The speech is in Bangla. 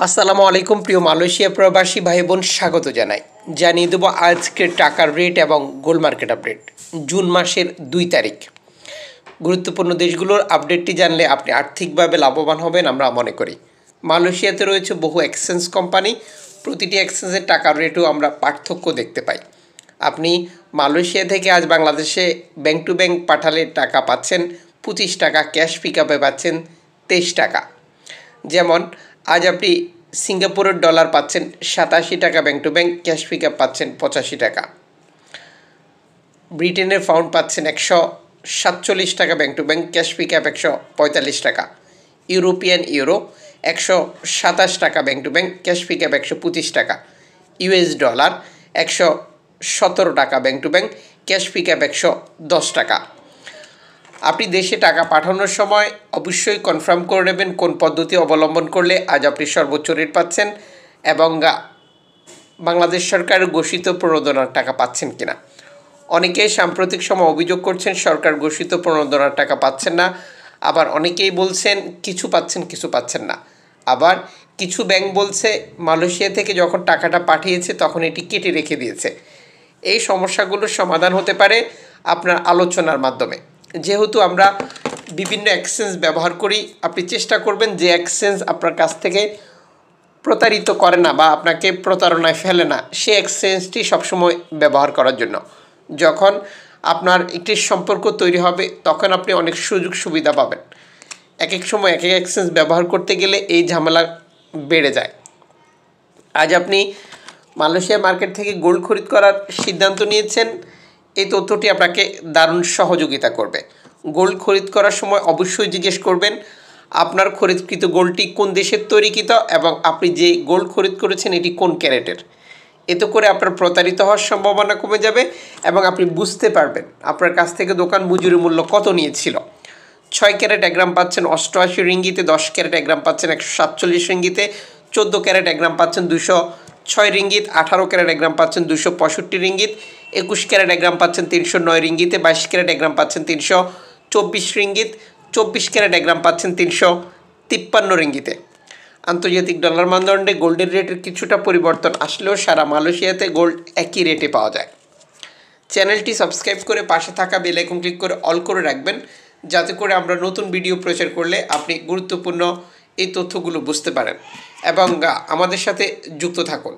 আসসালামু আলাইকুম প্রিয় মালয়েশিয়া প্রবাসী ভাই বোন, স্বাগত জানাই। জানিয়ে দেবো আজকের টাকার রেট এবং গোল্ড মার্কেট আপডেট জুন মাসের 2 তারিখ। গুরুত্বপূর্ণ দেশগুলোর আপডেটটি জানলে আপনি আর্থিকভাবে লাভবান হবেন আমরা মনে করি। মালয়েশিয়াতে রয়েছে বহু এক্সচেঞ্জ কোম্পানি, প্রতিটি এক্সচেঞ্জের টাকার রেটও আমরা পার্থক্য দেখতে পাই। আপনি মালয়েশিয়া থেকে আজ বাংলাদেশে ব্যাংক টু ব্যাংক পাঠালে টাকা পাচ্ছেন 25 টাকা, ক্যাশ পিক আপে পাচ্ছেন 23 টাকা। যেমন আজ আপনি সিঙ্গাপুরের ডলার পাচ্ছেন 87 টাকা bank to bank, cash pick up পাচ্ছেন 85 টাকা। ব্রিটেনের পাউন্ড পাচ্ছেন 147 টাকা bank to bank, cash pick up 145 টাকা। ইউরোপিয়ান ইউরো 127 টাকা bank to bank, cash pick up 125 টাকা। ইউএস ডলার 117 টাকা bank to bank, cash pick up 110 টাকা। আপনি দেশে টাকা পাঠানোর সময় অবশ্যই কনফার্ম করে নেবেন কোন পদ্ধতি অবলম্বন করলে আজ আপনি সর্বোচ্চ রেট পাচ্ছেন এবং বাংলাদেশ সরকারের ঘোষিত প্রণোদনার টাকা পাচ্ছেন কিনা। অনেকেই সাম্প্রতিক সময় অভিযোগ করছেন সরকার ঘোষিত প্রণোদনার টাকা পাচ্ছেন না, আবার অনেকেই বলছেন কিছু পাচ্ছেন কিছু পাচ্ছেন না। আবার কিছু ব্যাংক বলছে মালয়েশিয়া থেকে যখন টাকাটা পাঠিয়েছে তখন এটি কেটে রেখে দিয়েছে। এই সমস্যাগুলোর সমাধান হতে পারে আপনার আলোচনার মাধ্যমে। যেহেতু আমরা বিভিন্ন এক্সচেঞ্জ ব্যবহার করি, আপনি চেষ্টা করবেন যে এক্সচেঞ্জ আপনার কাছ থেকে প্রতারিত করে না বা আপনাকে প্রতারণায় ফেলে না, সেই এক্সচেঞ্জটি সবসময় ব্যবহার করার জন্য। যখন আপনার একটি সম্পর্ক তৈরি হবে তখন আপনি অনেক সুযোগ সুবিধা পাবেন। এক এক সময় এক এক এক্সচেঞ্জ ব্যবহার করতে গেলে এই ঝামেলা বেড়ে যায়। আজ আপনি মালয়েশিয়া মার্কেট থেকে গোল্ড খরিদ করার সিদ্ধান্ত নিয়েছেন, এই তথ্যটি আপনাকে দারুণ সহযোগিতা করবে। গোল্ড খরিদ করার সময় অবশ্যই জিজ্ঞেস করবেন আপনার খরিদকৃত গোল্ডটি কোন দেশের তৈরিকৃত এবং আপনি যে গোল্ড খরিদ করেছেন এটি কোন ক্যারেটের। এতে করে আপনার প্রতারিত হওয়ার সম্ভাবনা কমে যাবে এবং আপনি বুঝতে পারবেন আপনার কাছ থেকে দোকান মজুরি মূল্য কত নিয়েছিল। 6 ক্যারেট 1 গ্রাম পাচ্ছেন 88 রিঙ্গিতে, 10 ক্যারেট 1 গ্রাম পাচ্ছেন 147 রিঙ্গিতে, 14 ক্যারেট 1 গ্রাম পাচ্ছেন 206 রিঙ্গিত, 18 ক্যারেট 1 গ্রাম পাচ্ছেন 265 রিঙ্গিত, 21 ক্যারেট 1 গ্রাম পাচ্ছেন 309 রিঙ্গিতে, 22 ক্যারেট 1 গ্রাম পাচ্ছেন 324 রিঙ্গিত, 24 ক্যারেট 1 গ্রাম পাচ্ছেন 353 রিঙ্গিতে। আন্তর্জাতিক ডলার মানদণ্ডে গোল্ডের রেটের কিছুটা পরিবর্তন আসলেও সারা মালয়েশিয়াতে গোল্ড একই রেটে পাওয়া যায়। চ্যানেলটি সাবস্ক্রাইব করে পাশে থাকা বেল আইকন ক্লিক করে অল করে রাখবেন, যাতে করে আমরা নতুন ভিডিও প্রচার করলে আপনি গুরুত্বপূর্ণ এই তথ্যগুলো বুঝতে পারেন এবং আমাদের সাথে যুক্ত থাকুন।